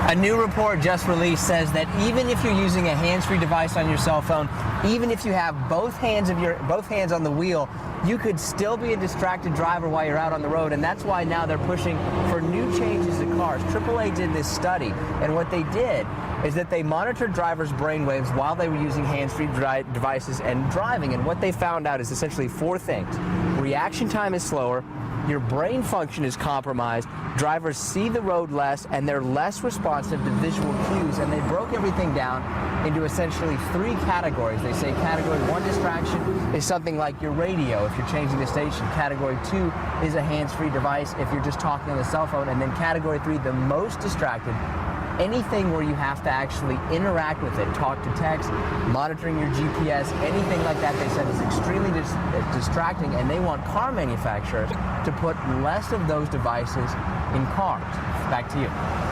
A new report just released says that even if you're using a hands-free device on your cell phone, even if you have both hands on the wheel, you could still be a distracted driver while you're out on the road, and that's why now they're pushing for new changes to cars. AAA did this study, and what they did is that they monitored drivers' brainwaves while they were using hands-free devices and driving, and what they found out is essentially 4 things. Reaction time is slower, your brain function is compromised, drivers see the road less, and they're less responsive to visual cues, and they broke everything down into essentially 3 categories. They say category 1 distraction is something like your radio if you're changing the station. Category 2 is a hands-free device if you're just talking on the cell phone, and then category 3, the most distracted, anything where you have to actually interact with it, talk to text, monitoring your GPS, anything like that, they said is extremely distracting, and they want car manufacturers to put less of those devices in cars. Back to you.